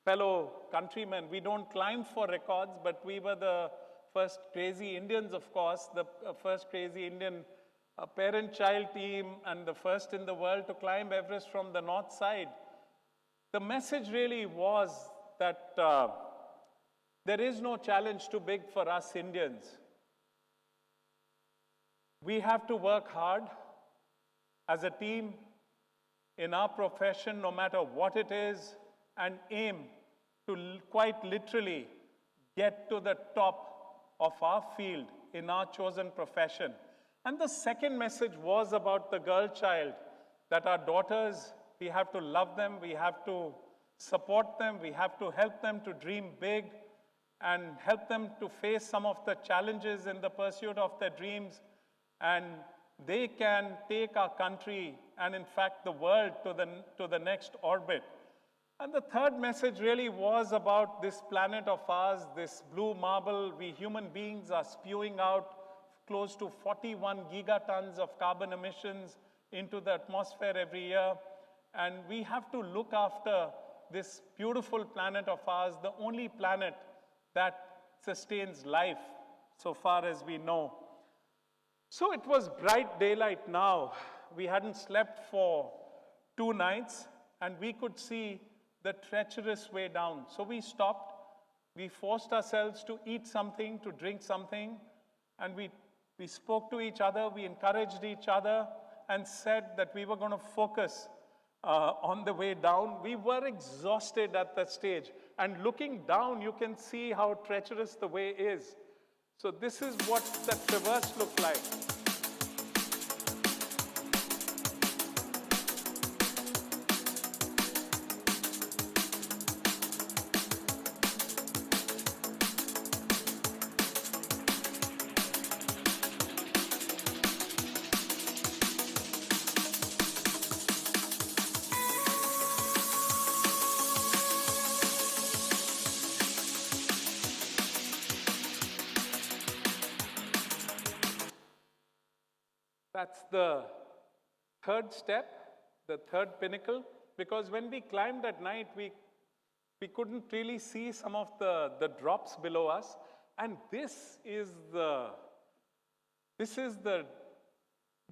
fellow countrymen. We don't climb for records, but we were the first crazy Indians, of course, the first crazy Indian parent-child team, and the first in the world to climb Everest from the north side. The message really was that there is no challenge too big for us Indians. We have to work hard as a team in our profession, no matter what it is, and aim to quite literally get to the top of our field in our chosen profession. And the second message was about the girl child, that our daughters, we have to love them, we have to support them, we have to help them to dream big and help them to face some of the challenges in the pursuit of their dreams. And they can take our country and, in fact, the world to the next orbit. And the third message really was about this planet of ours, this blue marble. We human beings are spewing out close to 41 gigatons of carbon emissions into the atmosphere every year. And we have to look after this beautiful planet of ours, the only planet that sustains life, so far as we know. So it was bright daylight now. We hadn't slept for 2 nights, and we could see the treacherous way down. So we stopped. We forced ourselves to eat something, to drink something, and we spoke to each other, we encouraged each other, and said that we were going to focus on the way down. We were exhausted at that stage, and looking down, you can see how treacherous the way is. So this is what the traverse looked like. That's the third step, the third pinnacle, because when we climbed at night, we couldn't really see some of the drops below us. And this is the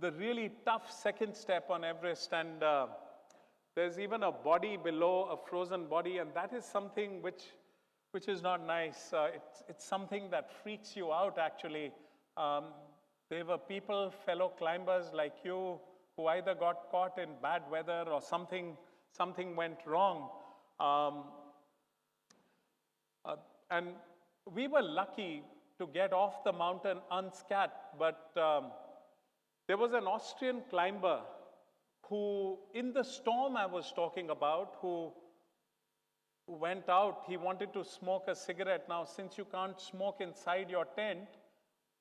really tough second step on Everest. And there's even a body below, a frozen body, and that is something which is not nice. It's something that freaks you out, actually. There were people, fellow climbers like you, who either got caught in bad weather or something went wrong. And we were lucky to get off the mountain unscathed, but there was an Austrian climber who, in the storm I was talking about, who went out. He wanted to smoke a cigarette. Now, since you can't smoke inside your tent,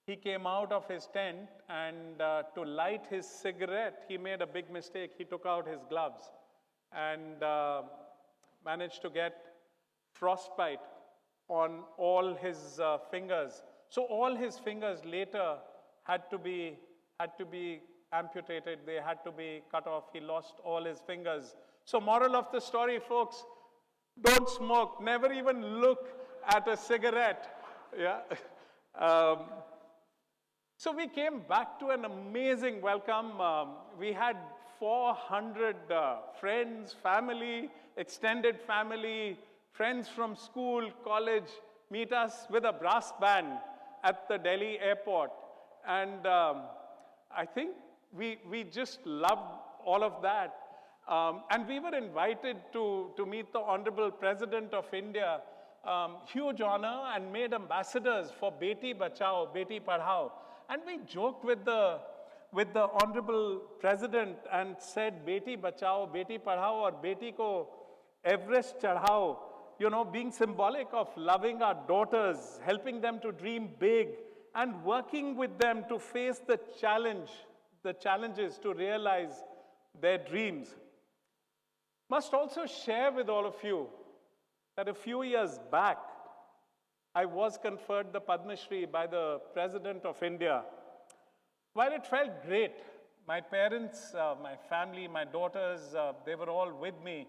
he came out of his tent, and to light his cigarette, he made a big mistake. He took out his gloves. And managed to get frostbite on all his fingers. So all his fingers later had to be amputated. They had to be cut off. He lost all his fingers. So moral of the story, folks, don't smoke. Never even look at a cigarette. Yeah. So we came back to an amazing welcome. We had 400 friends, family, extended family, friends from school, college, meet us with a brass band at the Delhi airport. And I think we just loved all of that. And we were invited to meet the Honorable President of India, huge honor, and made ambassadors for Beti Bachao, Beti Padhao. And we joked with the Honorable President and said, Beti Bachao, Beti Padhao, or Beti ko Everest Chadhao, you know, being symbolic of loving our daughters, helping them to dream big, and working with them to face the challenges to realize their dreams. Must also share with all of you that a few years back, I was conferred the Padma Shri by the President of India. While it felt great, my parents, my family, my daughters, they were all with me.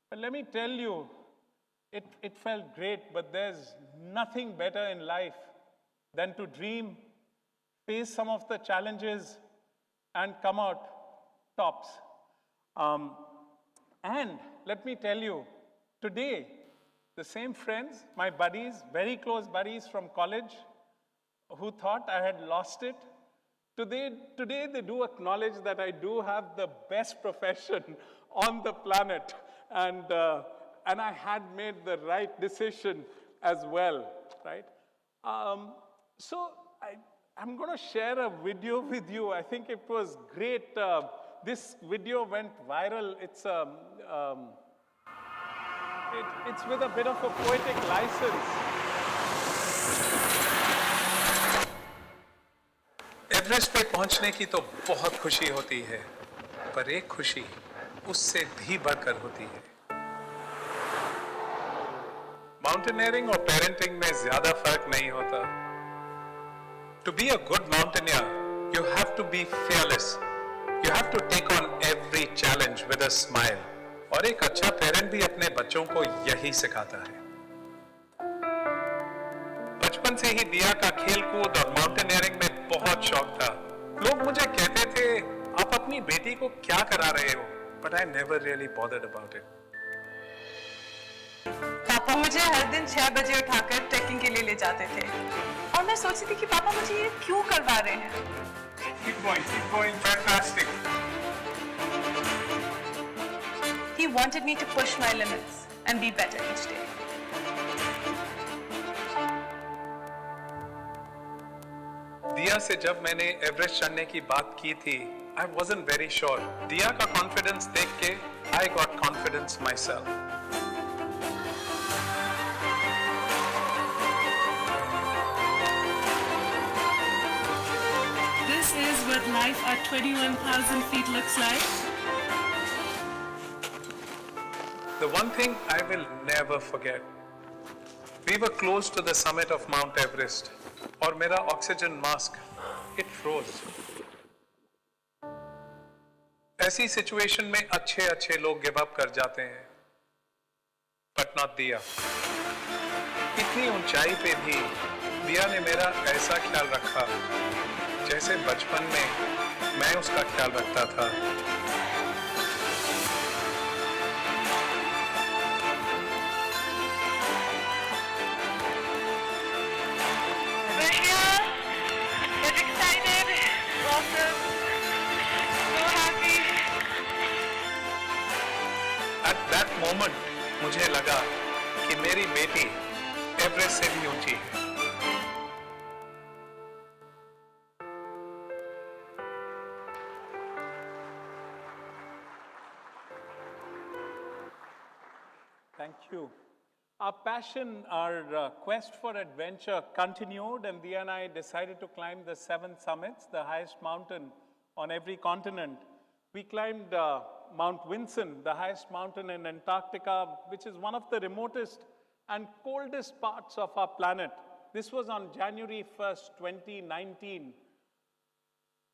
But let me tell you, it felt great, but there's nothing better in life than to dream, face some of the challenges, and come out tops. And let me tell you, today, the same friends, my buddies, very close buddies from college, who thought I had lost it, today they do acknowledge that I do have the best profession on the planet, and I had made the right decision as well, right? So I'm going to share a video with you. I think it was great. This video went viral. It's with a bit of a poetic license. Everest पे पहुंचने की तो बहुत खुशी होती है, पर एक खुशी उससे भी बढ़कर होती है। माउंटेनियरिंग और पेरेंटिंग में ज्यादा फर्क नहीं होता। To be a good mountaineer, you have to be fearless. You have to take on every challenge with a smile. और एक अच्छा पेरेंट भी अपने बच्चों को यही सिखाता है। बचपन से ही दिया का खेल कूद और माउंटेनियरिंग में बहुत शौक था। लोग मुझे कहते थे, आप अपनी बेटी को क्या करा रहे हो? But I never really bothered about it. पापा मुझे हर दिन 6 बजे उठाकर ट्रैकिंग के लिए ले जाते थे और मैं सोचती थी कि पापा मुझे ये क्यों करवा रहे हैं? Keep going, fantastic. He wanted me to push my limits and be better each day. दिया से जब मैंने एवरेस्ट चढ़ने की बात की थी, I wasn't very sure. दिया का कॉन्फिडेंस देख के, I got confidence myself. This is what life at 21,000 feet looks like. The one thing I will never forget. We were close to the summit of Mount Everest, और मेरा oxygen mask, it froze. ऐसी situation में अच्छे लोग give up कर जाते हैं, but not दिया. इतनी ऊंचाई पे भी दिया ने मेरा ऐसा ख्याल रखा, जैसे बचपन में मैं उसका ख्याल रखता था. We're here. We're excited. Awesome. So happy. At that moment, मुझे लगा कि मेरी बेटी एवरेस्ट से भी ऊंची है. Thank you. Our passion, our quest for adventure continued, and Diya and I decided to climb the 7 summits, the highest mountain on every continent. We climbed Mount Vinson, the highest mountain in Antarctica, which is one of the remotest and coldest parts of our planet. This was on January 1st, 2019.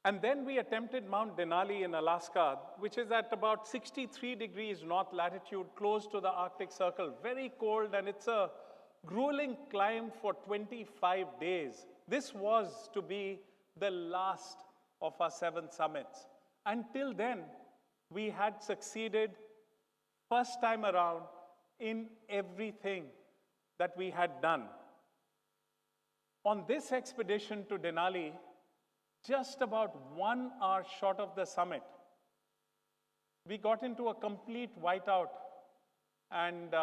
And then we attempted Mount Denali in Alaska, which is at about 63 degrees north latitude, close to the Arctic Circle. Very cold, and it's a grueling climb for 25 days. This was to be the last of our 7 summits. Until then, we had succeeded first time around in everything that we had done. On this expedition to Denali, just about 1 hour short of the summit, we got into a complete whiteout, and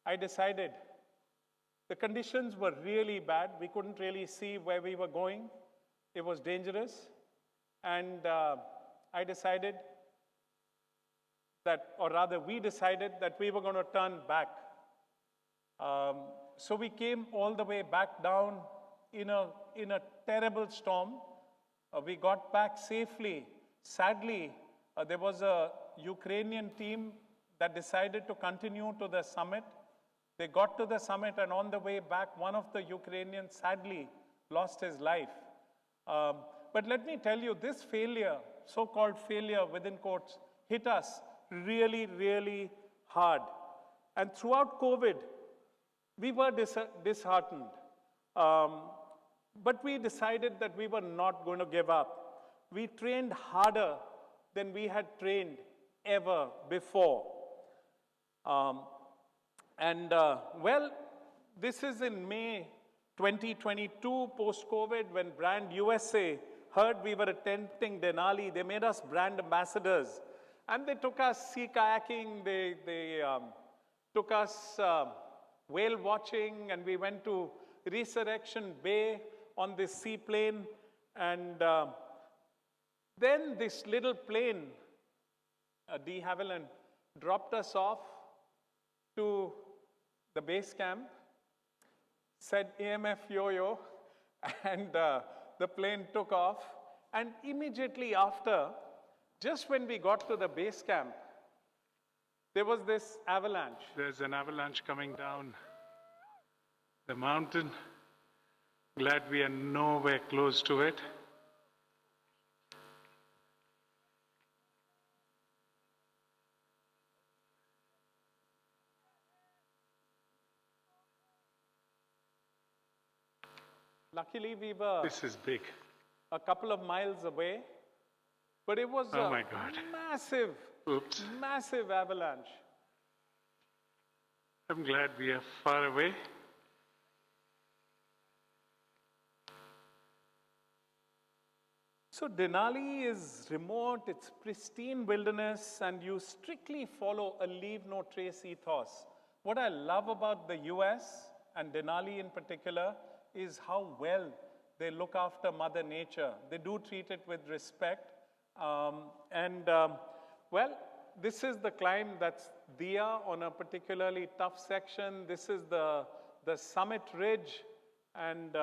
I decided the conditions were really bad. We couldn't really see where we were going. It was dangerous, and I decided that, or rather we decided that we were going to turn back. So we came all the way back down in a terrible storm. We got back safely. Sadly, there was a Ukrainian team that decided to continue to the summit. They got to the summit, and on the way back, one of the Ukrainians sadly lost his life. But let me tell you, this failure, so-called failure within quotes, hit us really, really hard. And throughout COVID, we were disheartened. But we decided that we were not going to give up. We trained harder than we had trained ever before. Well, this is in May 2022, post-COVID, when Brand USA heard we were attempting Denali. They made us brand ambassadors. And they took us sea kayaking, they took us whale watching, and we went to Resurrection Bay on this seaplane. And then this little plane, de Havilland, dropped us off to the base camp, said AMF yo-yo, and the plane took off. And immediately after, just when we got to the base camp, there was this avalanche. There's an avalanche coming down the mountain. Glad we are nowhere close to it. Luckily, we were This is big. a couple of miles away, but it was Oh a my God. massive, Oops. massive avalanche. I'm glad we are far away. So Denali is remote, it's pristine wilderness, and you strictly follow a leave no trace ethos. What I love about the US, and Denali in particular, is how well they look after Mother Nature. They do treat it with respect. Well, this is the climb. That's Dia on a particularly tough section. This is the summit ridge, and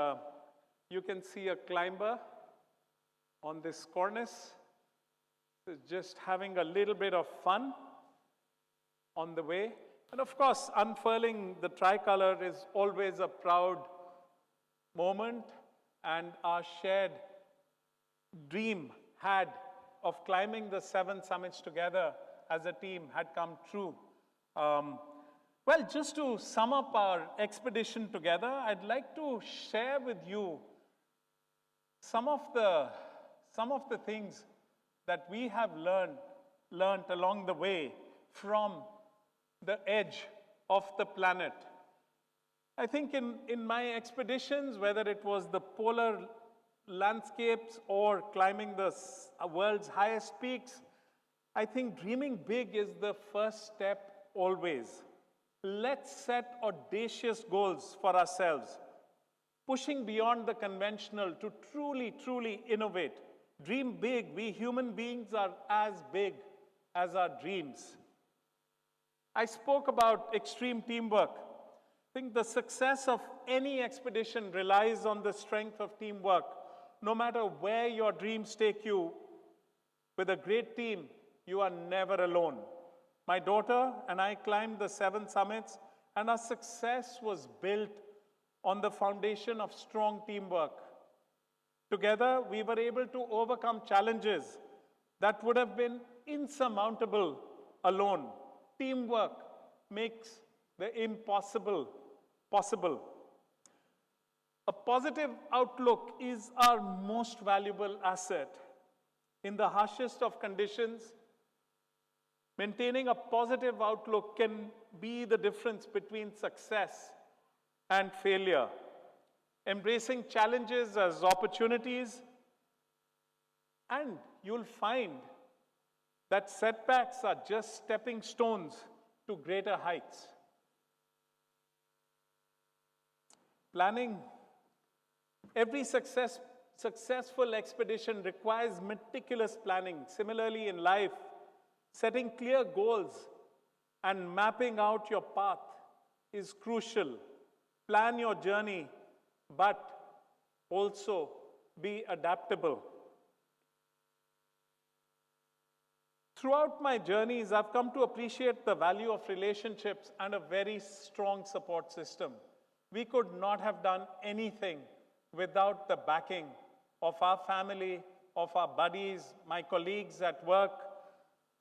you can see a climber on this cornice, just having a little bit of fun on the way. And of course, unfurling the tricolor is always a proud moment, and our shared dream of climbing the 7 summits together as a team had come true. Well, just to sum up our expedition together, I'd like to share with you some of the things that we have learned along the way from the edge of the planet. I think in my expeditions, whether it was the polar landscapes or climbing the world's highest peaks, I think dreaming big is the first step always. Let's set audacious goals for ourselves, pushing beyond the conventional to truly, truly innovate. Dream big. We human beings are as big as our dreams. I spoke about extreme teamwork. I think the success of any expedition relies on the strength of teamwork. No matter where your dreams take you, with a great team, you are never alone. My daughter and I climbed the 7 summits, and our success was built on the foundation of strong teamwork. Together, we were able to overcome challenges that would have been insurmountable alone. Teamwork makes the impossible possible. A positive outlook is our most valuable asset. In the harshest of conditions, maintaining a positive outlook can be the difference between success and failure. Embracing challenges as opportunities, and you'll find that setbacks are just stepping stones to greater heights. Planning. Every successful expedition requires meticulous planning. Similarly, in life, setting clear goals and mapping out your path is crucial. Plan your journey, but also be adaptable. Throughout my journeys, I've come to appreciate the value of relationships and a very strong support system. We could not have done anything without the backing of our family, of our buddies, my colleagues at work.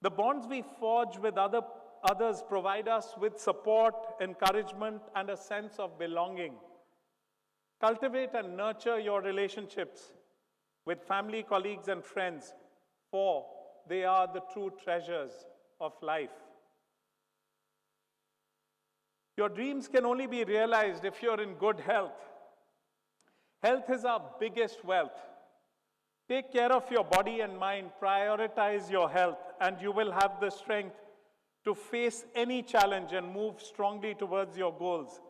The bonds we forge with others provide us with support, encouragement, and a sense of belonging. Cultivate and nurture your relationships with family, colleagues, and friends, for they are the true treasures of life. Your dreams can only be realized if you're in good health. Health is our biggest wealth. Take care of your body and mind, prioritize your health, and you will have the strength to face any challenge and move strongly towards your goals.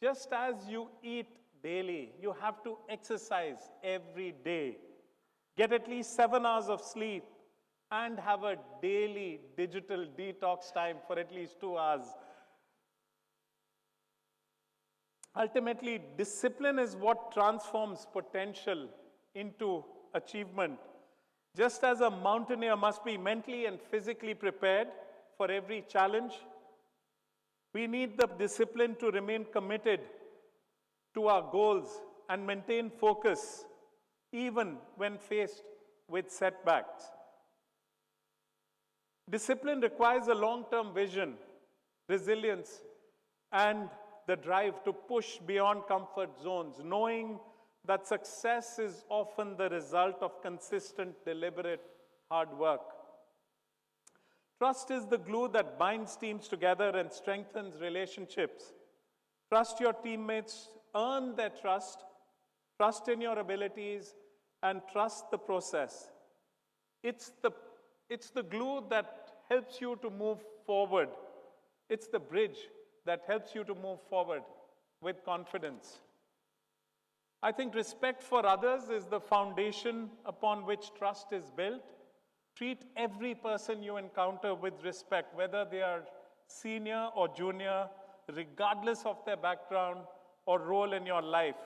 Just as you eat daily, you have to exercise every day. Get at least 7 hours of sleep and have a daily digital detox time for at least 2 hours. Ultimately, discipline is what transforms potential into achievement. Just as a mountaineer must be mentally and physically prepared for every challenge, we need the discipline to remain committed to our goals and maintain focus even when faced with setbacks. Discipline requires a long-term vision, resilience, and the drive to push beyond comfort zones, knowing that success is often the result of consistent, deliberate, hard work. Trust is the glue that binds teams together and strengthens relationships. Trust your teammates, earn their trust in your abilities, and trust the process. It's the glue that helps you to move forward. It's the bridge that helps you to move forward with confidence. I think respect for others is the foundation upon which trust is built. Treat every person you encounter with respect, whether they are senior or junior, regardless of their background or role in your life.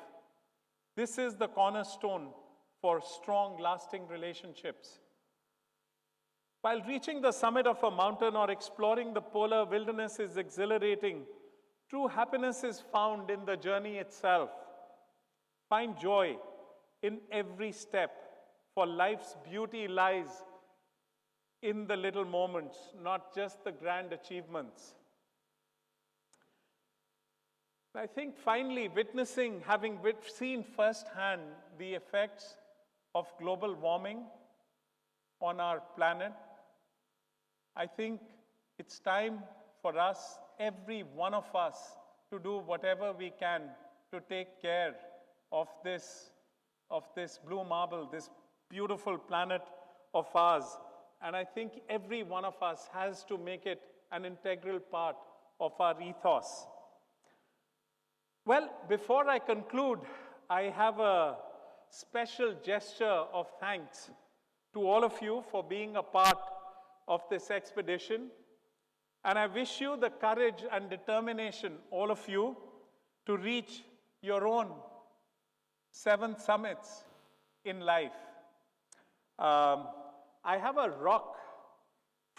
This is the cornerstone for strong, lasting relationships. While reaching the summit of a mountain or exploring the polar wilderness is exhilarating, true happiness is found in the journey itself. Find joy in every step, for life's beauty lies in the little moments, not just the grand achievements. I think finally, having seen firsthand the effects of global warming on our planet, I think it's time for us, every one of us, to do whatever we can to take care of this blue marble, this beautiful planet of ours. And I think every one of us has to make it an integral part of our ethos. Well, before I conclude, I have a special gesture of thanks to all of you for being a part of this expedition. And I wish you the courage and determination, all of you, to reach your own 7 summits in life. I have a rock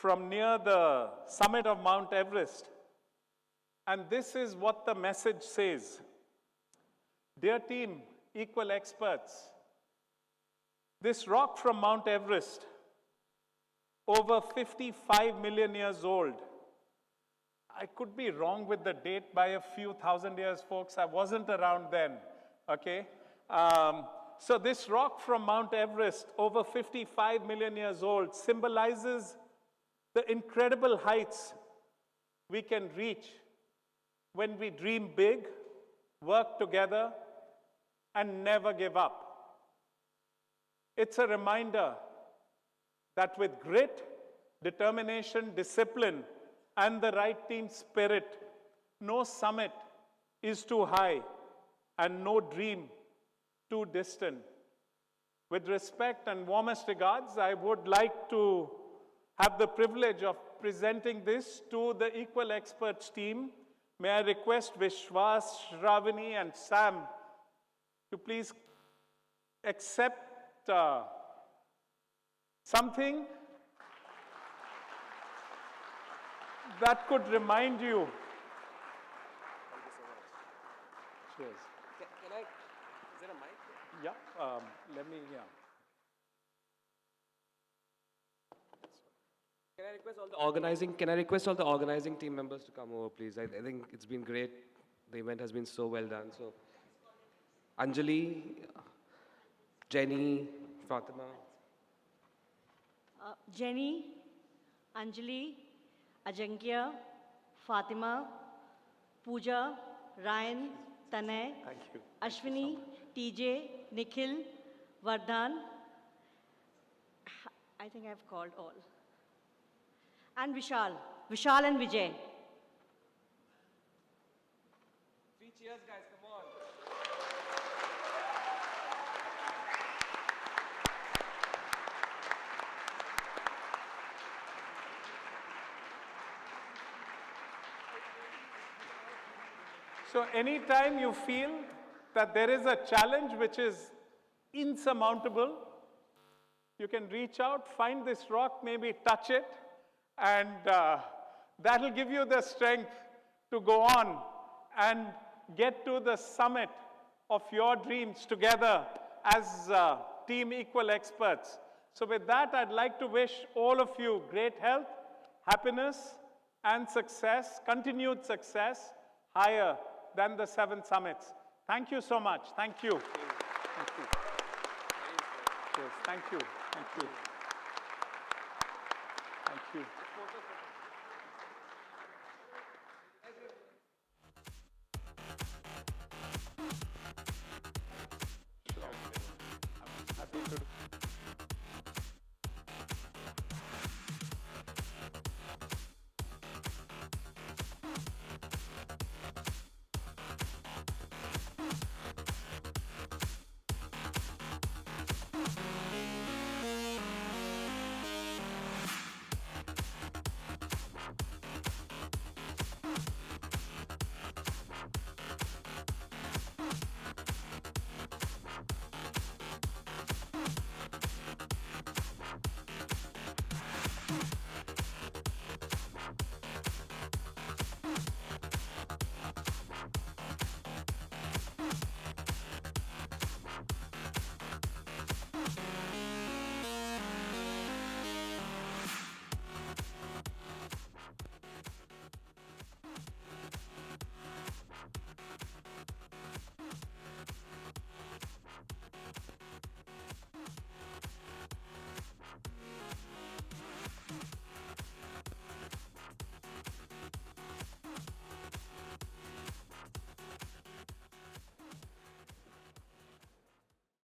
from near the summit of Mount Everest. And this is what the message says. Dear team, equal experts, this rock from Mount Everest, over 55 million years old. I could be wrong with the date by a few thousand years, folks. I wasn't around then, okay? So this rock from Mount Everest, over 55 million years old, symbolizes the incredible heights we can reach when we dream big, work together, and never give up. It's a reminder that with grit, determination, discipline, and the right team spirit, no summit is too high and no dream too distant. With respect and warmest regards, I would like to have the privilege of presenting this to the Equal Experts team. May I request Vishwas, Shravani, and Sam to please accept something that could remind you. Cheers. Can I, is there a mic? Yeah, let me, yeah. Can I request all the organizing team members to come over, please? I think it's been great. The event has been so well done. So, Anjali, Jenny, Fatima. Jenny, Anjali, Ajankya, Fatima, Pooja, Ryan, Tanay, Ashwini, TJ, Nikhil, Vardhan. I think I've called all. And Vishal and Vijay. 3 cheers, guys, come on. So anytime you feel that there is a challenge which is insurmountable, you can reach out, find this rock, maybe touch it, and that'll give you the strength to go on and get to the summit of your dreams together as Team Equal Experts. So with that, I'd like to wish all of you great health, happiness, and success, continued success, higher than the 7 summits. Thank you so much. Thank you. Thank you. Cheers. Thank you. Thank you. Thank you.